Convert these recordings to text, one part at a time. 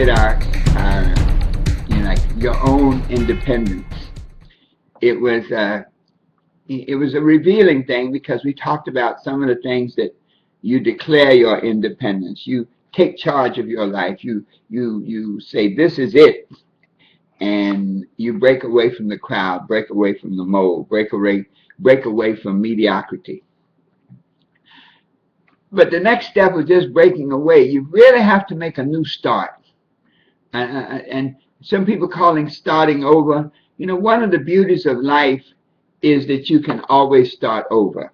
get our like your own independence. It was a revealing thing, because we talked about some of the things that you declare your independence. You take charge of your life. You say, this is it. And you break away from the crowd, break away from the mold, break away from mediocrity. But the next step of just breaking away, you really have to make a new start. And some people calling starting over. You know, one of the beauties of life is that you can always start over.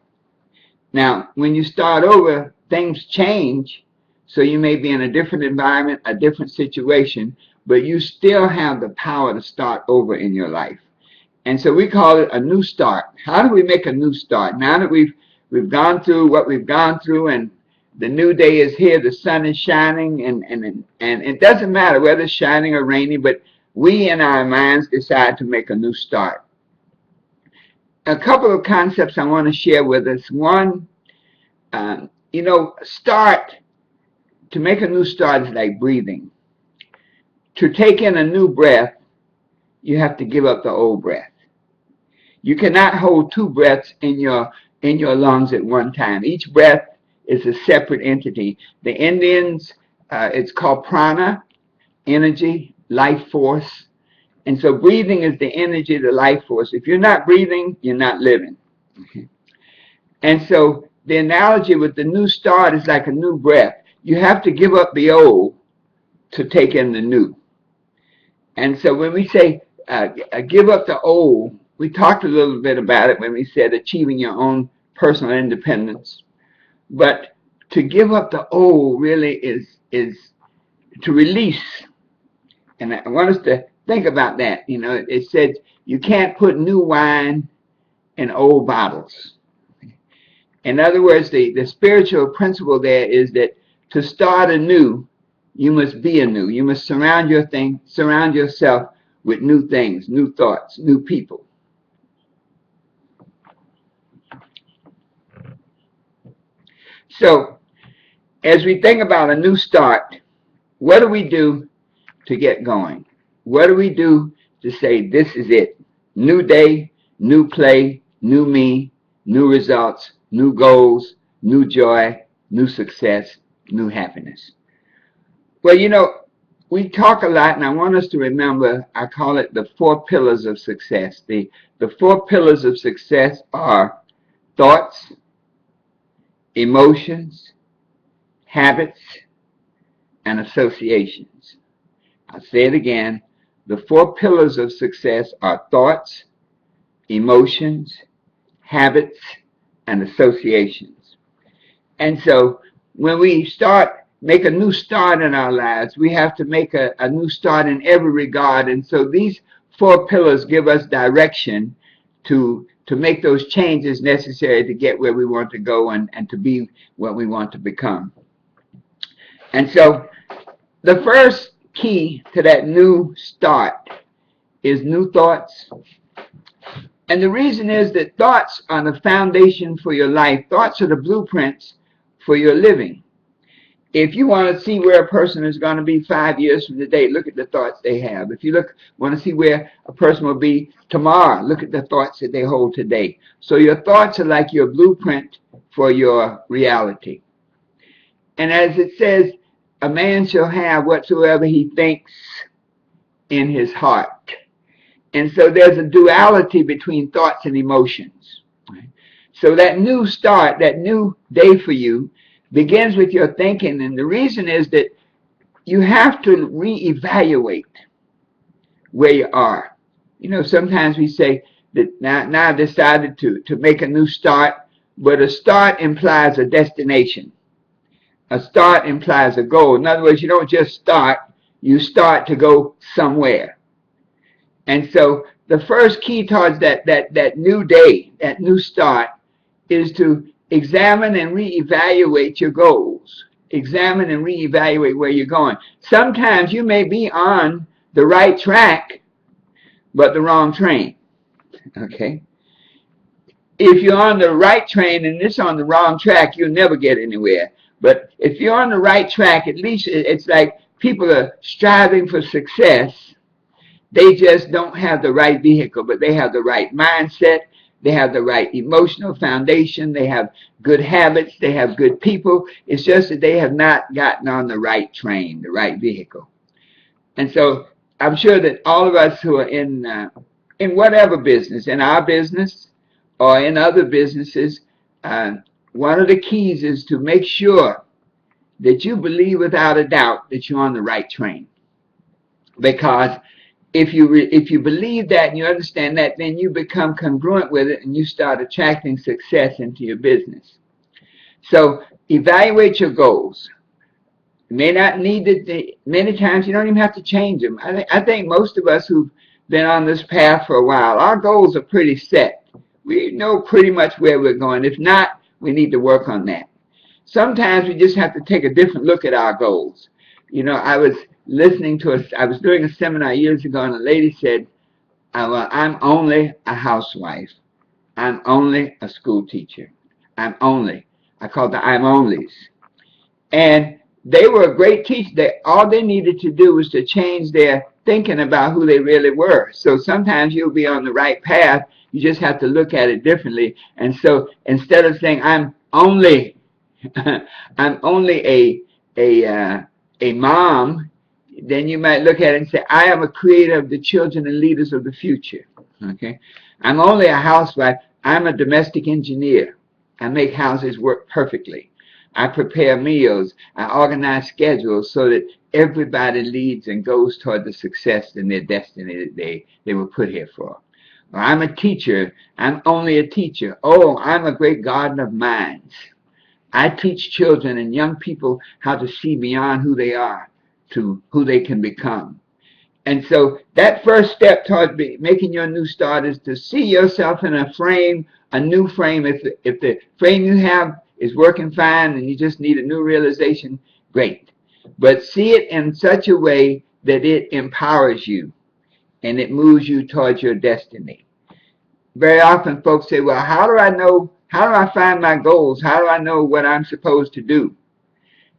Now, when you start over, things change. So you may be in a different environment, a different situation, but you still have the power to start over in your life. And so we call it a new start. How do we make a new start? Now that we've gone through what we've gone through, and the new day is here, the sun is shining, and it doesn't matter whether it's shining or raining, but we in our minds decide to make a new start. A couple of concepts I want to share with us. One, you know, to make a new start is like breathing. To take in a new breath, you have to give up the old breath. You cannot hold two breaths in your lungs at one time. Each breath is a separate entity. The Indians, it's called prana, energy, life force. And so breathing is the energy, the life force. If you're not breathing, you're not living. Okay. And so the analogy with the new start is like a new breath. You have to give up the old to take in the new. And so when we say give up the old, we talked a little bit about it when we said achieving your own personal independence. But to give up the old really is to release. And I want us to think about that. You know, it said you can't put new wine in old bottles. In other words, the spiritual principle there is that to start anew, you must be anew. You must surround yourself with new things, new thoughts, new people. So, as we think about a new start, what do we do to get going? What do we do to say, this is it? New day, new play, new me, new results, new goals, new joy, new success, new happiness. Well, you know, we talk a lot, and I want us to remember, I call it the 4 pillars of success. The 4 pillars of success are thoughts, emotions, habits, and associations. I'll say it again. The 4 pillars of success are thoughts, emotions, habits, and associations. And so when we make a new start in our lives, we have to make a new start in every regard. And so these 4 pillars give us direction to make those changes necessary to get where we want to go and to be what we want to become. And so the first key to that new start is new thoughts. And the reason is that thoughts are the foundation for your life. Thoughts are the blueprints for your living. If you want to see where a person is going to be 5 years from today, look at the thoughts they have. If you want to see where a person will be tomorrow, look at the thoughts that they hold today. So your thoughts are like your blueprint for your reality. And as it says, a man shall have whatsoever he thinks in his heart. And so there's a duality between thoughts and emotions. So that new start, that new day for you, begins with your thinking. And the reason is that you have to reevaluate where you are. You know, sometimes we say that now I've decided to make a new start, but a start implies a destination. A start implies a goal. In other words, you don't just start, you start to go somewhere. And so the first key towards that new day, that new start, is to examine and reevaluate your goals. Examine and reevaluate where you're going. Sometimes you may be on the right track, but the wrong train. Okay? If you're on the right train and it's on the wrong track, you'll never get anywhere. But if you're on the right track, at least it's like people are striving for success, they just don't have the right vehicle, but they have the right mindset. They have the right emotional foundation. They have good habits. They have good people. It's just that they have not gotten on the right train, the right vehicle. And so I'm sure that all of us who are in whatever business, in our business or in other businesses, one of the keys is to make sure that you believe without a doubt that you're on the right train. Because if you believe that and you understand that, then you become congruent with it and you start attracting success into your business. So evaluate your goals. You may not need to, many times you don't even have to change them. I think most of us who've been on this path for a while, our goals are pretty set. We know pretty much where we're going. If not, we need to work on that. Sometimes we just have to take a different look at our goals. You know, I was doing a seminar years ago, and a lady said, well, I'm only a housewife. I'm only a school teacher. I called the I'm onlys. And they were a great teacher. All they needed to do was to change their thinking about who they really were. So sometimes you'll be on the right path. You just have to look at it differently. And so instead of saying I'm only a mom, then you might look at it and say, I am a creator of the children and leaders of the future. Okay, I'm only a housewife. I'm a domestic engineer. I make houses work perfectly. I prepare meals. I organize schedules so that everybody leads and goes toward the success and their destiny that they were put here for. Or I'm a teacher. I'm only a teacher. Oh, I'm a great garden of minds. I teach children and young people how to see beyond who they are to who they can become. And so that first step toward making your new start is to see yourself in a frame, a new frame. If the frame you have is working fine and you just need a new realization, great. But see it in such a way that it empowers you and it moves you towards your destiny. Very often folks say, well, how do I find my goals? How do I know what I'm supposed to do?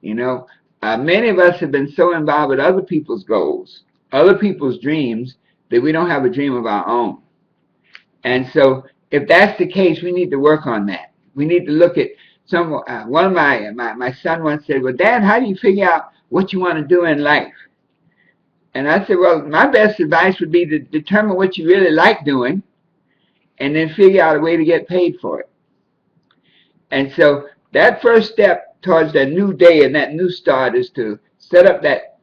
You know, many of us have been so involved with other people's goals, other people's dreams, that we don't have a dream of our own. And so if that's the case, we need to work on that. We need to look at one of my son once said, well, Dad, how do you figure out what you want to do in life? And I said, well, my best advice would be to determine what you really like doing and then figure out a way to get paid for it. And so that first step towards that new day and that new start is to set up that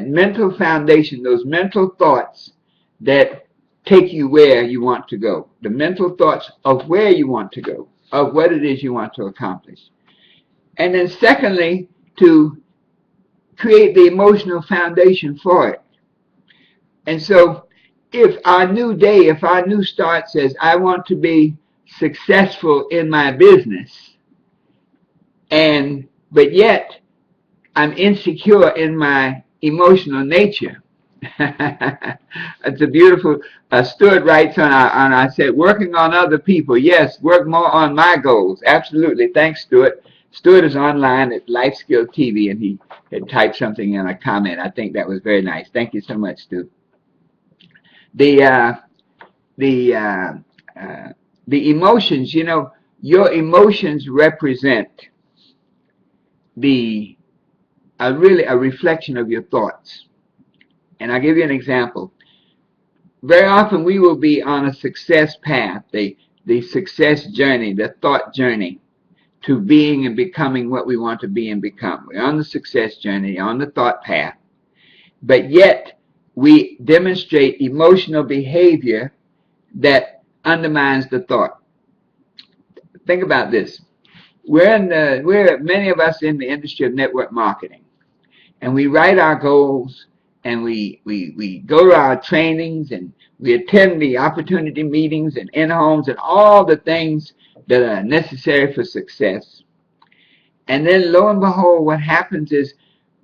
mental foundation, those mental thoughts that take you where you want to go, the mental thoughts of where you want to go, of what it is you want to accomplish. And then secondly, to create the emotional foundation for it. And so if our new day, if our new start says, I want to be successful in my business, but yet I'm insecure in my emotional nature. It's a beautiful, Stuart writes on I said, working on other people. Yes, work more on my goals. Absolutely. Thanks, Stuart. Stuart is online at LIFESKILL TV, and he had typed something in a comment. I think that was very nice. Thank you so much, Stuart. The emotions, you know, your emotions represent really a reflection of your thoughts. And I'll give you an example. Very often we will be on a success path, the success journey, the thought journey to being and becoming what we want to be and become. We're on the success journey, on the thought path. But yet we demonstrate emotional behavior that undermines the thought. Think about this. We're many of us in the industry of network marketing, and we write our goals, and we go to our trainings, and we attend the opportunity meetings and in-homes and all the things that are necessary for success. And then lo and behold, what happens is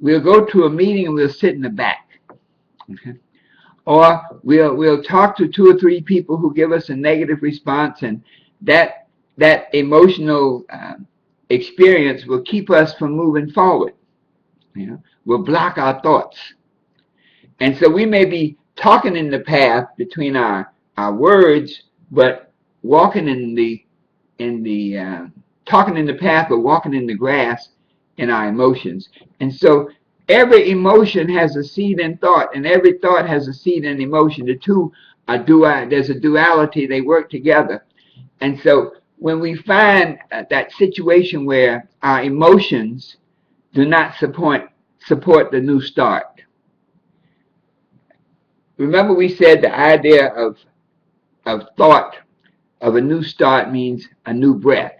we'll go to a meeting and we'll sit in the back. Okay? Or we'll talk to 2 or 3 people who give us a negative response, and that emotional experience will keep us from moving forward. will block our thoughts. And so we may be talking in the path between our words, but walking in the talking in the path, but walking in the grass in our emotions. And so every emotion has a seed in thought, and every thought has a seed in emotion. The two are there's a duality, they work together. And so when we find that situation where our emotions do not support the new start. Remember we said the idea of thought of a new start means a new breath.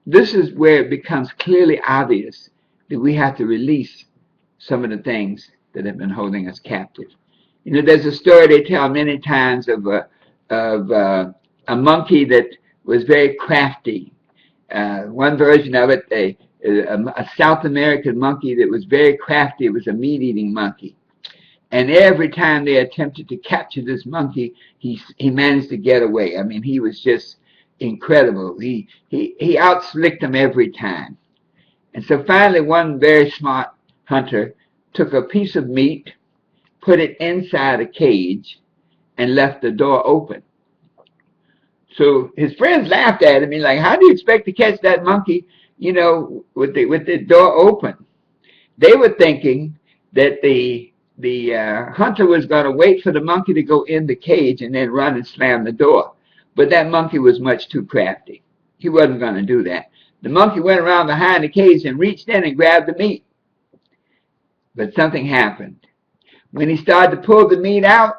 This is where it becomes clearly obvious that we have to release some of the things that have been holding us captive. There's a story they tell many times of a monkey that was very crafty. One version of it, a South American monkey that was very crafty. It was a meat-eating monkey. And every time they attempted to capture this monkey, he managed to get away. I mean, he was just incredible. He outslicked them every time. And so finally, one very smart hunter took a piece of meat, put it inside a cage, and left the door open. So his friends laughed at him. He's like, how do you expect to catch that monkey, with the door open? They were thinking that the hunter was going to wait for the monkey to go in the cage and then run and slam the door. But that monkey was much too crafty. He wasn't going to do that. The monkey went around behind the cage and reached in and grabbed the meat. But something happened. When he started to pull the meat out,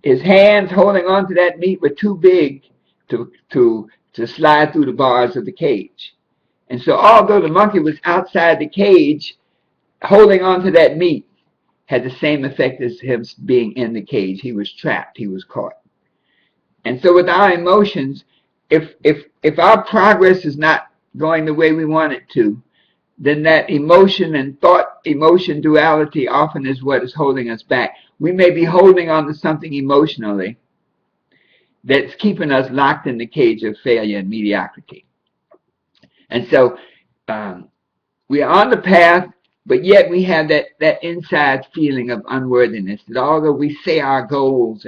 his hands holding on to that meat were too big to slide through the bars of the cage. And so although the monkey was outside the cage, holding on to that meat had the same effect as him being in the cage. He was trapped. He was caught. And so with our emotions, if our progress is not going the way we want it to, then that emotion and thought-emotion duality often is what is holding us back. We may be holding on to something emotionally that's keeping us locked in the cage of failure and mediocrity. And so we are on the path, but yet we have that inside feeling of unworthiness, that although we say our goals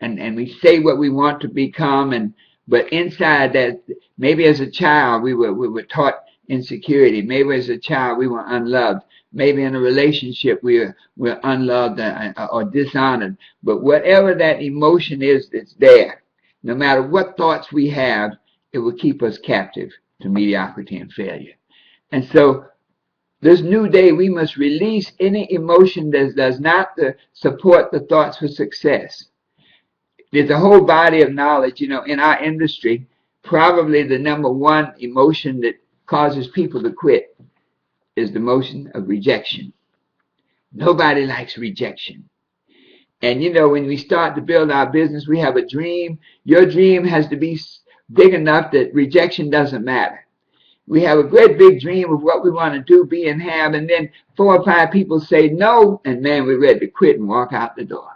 and we say what we want to become, but inside that, maybe as a child we were taught insecurity. Maybe as a child we were unloved. Maybe in a relationship we're unloved or dishonored. But whatever that emotion is that's there, no matter what thoughts we have, it will keep us captive to mediocrity and failure. And so this new day, we must release any emotion that does not support the thoughts for success. There's a whole body of knowledge, in our industry. Probably the number one emotion that causes people to quit is the emotion of rejection. Nobody likes rejection. And when we start to build our business, we have a dream. Your dream has to be big enough that rejection doesn't matter. We have a great big dream of what we want to do, be, and have, and then 4 or 5 people say no, and man, we're ready to quit and walk out the door.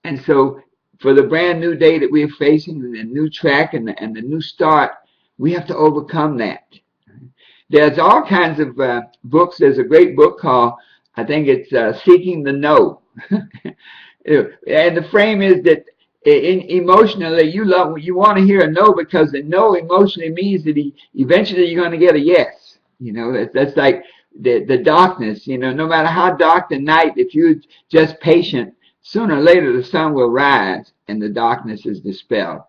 And so for the brand new day that we're facing, the new track and the new start, we have to overcome that. There's all kinds of books. There's a great book called, I think it's Seeking the No. And the frame is that emotionally, you want to hear a no, because the no emotionally means that eventually you're going to get a yes. That's like the darkness. No matter how dark the night, if you're just patient, sooner or later the sun will rise and the darkness is dispelled.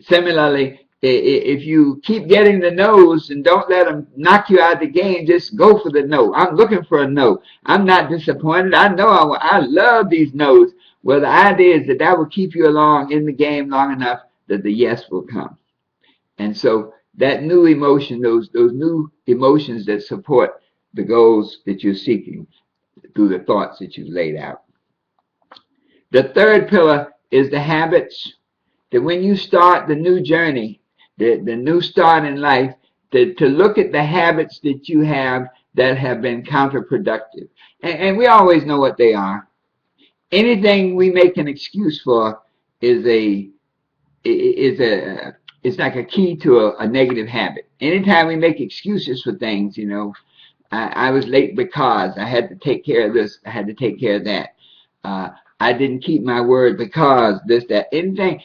Similarly, if you keep getting the no's and don't let them knock you out of the game, just go for the no. I'm looking for a no. I'm not disappointed. I know I love these no's. Well, the idea is that will keep you along in the game long enough that the yes will come. And so that new emotion, those new emotions that support the goals that you're seeking through the thoughts that you've laid out. The third pillar is the habits, that when you start the new journey, the new start in life, to look at the habits that you have that have been counterproductive. And we always know what they are. Anything we make an excuse for is like a key to a negative habit. Anytime we make excuses for things, I was late because I had to take care of this, I had to take care of that. I didn't keep my word because this, that, anything,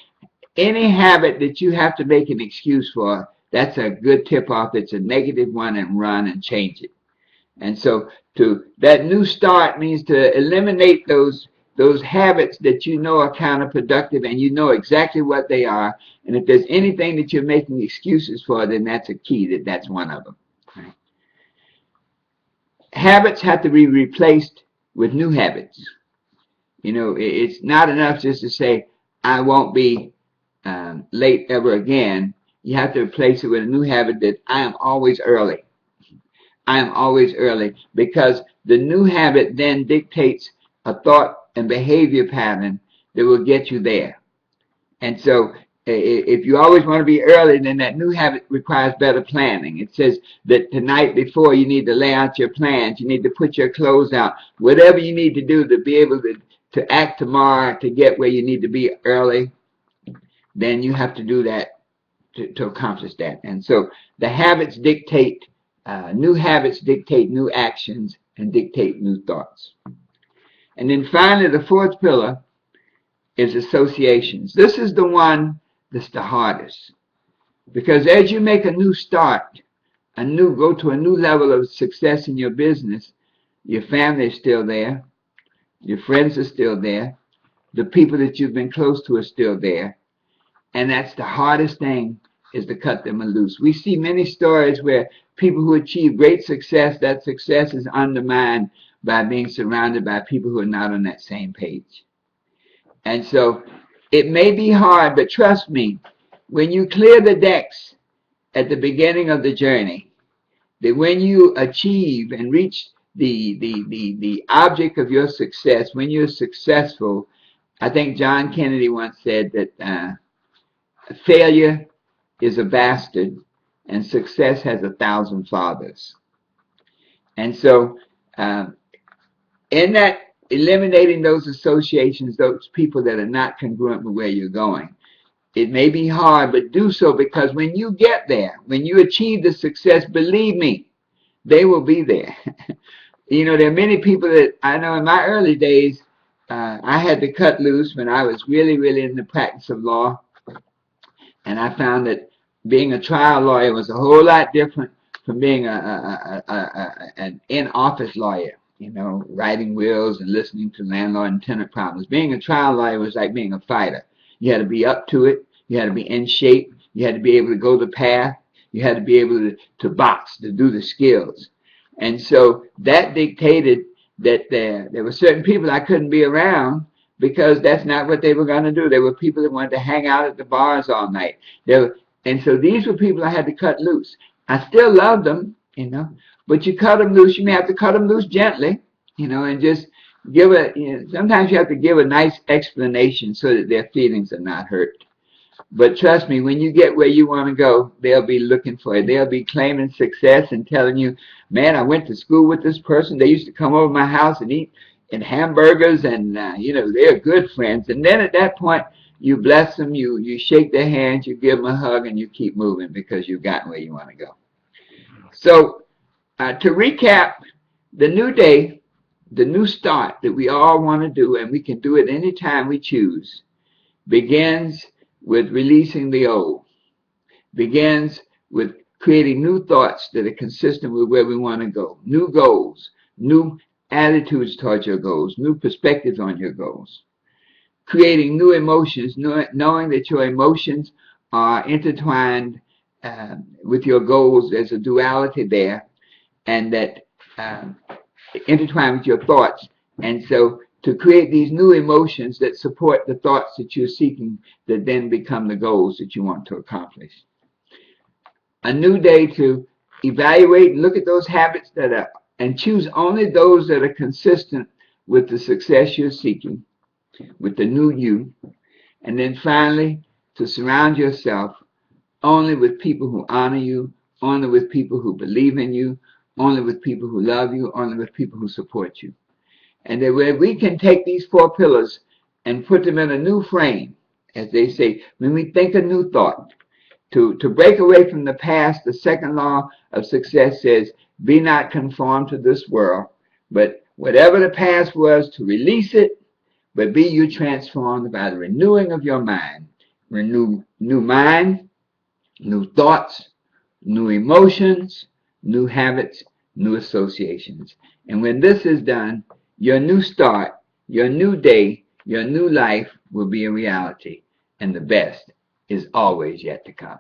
any habit that you have to make an excuse for, that's a good tip off. It's a negative one, and run and change it. And so that new start means to eliminate those habits that you know are counterproductive, and you know exactly what they are. And if there's anything that you're making excuses for, then that's a key, that's one of them. Right? Habits have to be replaced with new habits. You know, it's not enough just to say, I won't be late ever again. You have to replace it with a new habit that I am always early. I am always early, because the new habit then dictates a thought and behavior pattern that will get you there. And so if you always want to be early, then that new habit requires better planning. It says that the night before, you need to lay out your plans. You need to put your clothes out. Whatever you need to do to be able to act tomorrow to get where you need to be early, then you have to do that to accomplish that. And so the habits dictate, new habits dictate new actions and dictate new thoughts. And then finally, the fourth pillar is associations. This is the one that's the hardest, because as you make a new start, go to a new level of success in your business, your family is still there, your friends are still there, the people that you've been close to are still there, and that's the hardest thing, is to cut them loose. We see many stories where people who achieve great success, that success is undermined by being surrounded by people who are not on that same page. And so it may be hard, but trust me, when you clear the decks at the beginning of the journey, that when you achieve and reach the object of your success, when you're successful, I think John Kennedy once said that failure is a bastard and success has 1,000 fathers. And so in that, eliminating those associations, those people that are not congruent with where you're going, it may be hard, but do so, because when you get there, when you achieve the success, believe me, they will be there. You know, there are many people that I know in my early days, I had to cut loose when I was really, really in the practice of law. And I found that being a trial lawyer was a whole lot different from being an in-office lawyer, you know, writing wills and listening to landlord and tenant problems. Being a trial lawyer was like being a fighter. You had to be up to it. You had to be in shape. You had to be able to go the path. You had to be able to box, to do the skills. And so that dictated that there were certain people I couldn't be around, because that's not what they were going to do. There were people that wanted to hang out at the bars all night. And so these were people I had to cut loose. I still loved them, you know, but you cut them loose. You may have to cut them loose gently, you know, and just give sometimes you have to give a nice explanation so that their feelings are not hurt. But trust me, when you get where you want to go, they'll be looking for it. They'll be claiming success and telling you, man, I went to school with this person. They used to come over my house and eat and hamburgers, and you know, they're good friends. And then at that point, you bless them, you shake their hands, you give them a hug, and you keep moving, because you've gotten where you want to go. So to recap, the new day, the new start that we all want to do, and we can do it anytime we choose, begins with releasing the old, begins with creating new thoughts that are consistent with where we want to go, new goals, new attitudes towards your goals, new perspectives on your goals, creating new emotions, knowing that your emotions are intertwined with your goals. There's a duality there, and that intertwined with your thoughts. And so to create these new emotions that support the thoughts that you're seeking, that then become the goals that you want to accomplish. A new day to evaluate and look at those habits that are, and choose only those that are consistent with the success you're seeking, with the new you. And then finally, to surround yourself only with people who honor you, only with people who believe in you, only with people who love you, only with people who support you. And that when we can take these four pillars and put them in a new frame, as they say, when we think a new thought, To break away from the past, the second law of success says, be not conformed to this world, but whatever the past was, to release it, but be you transformed by the renewing of your mind. New mind, new thoughts, new emotions, new habits, new associations. And when this is done, your new start, your new day, your new life will be a reality. And the best is always yet to come.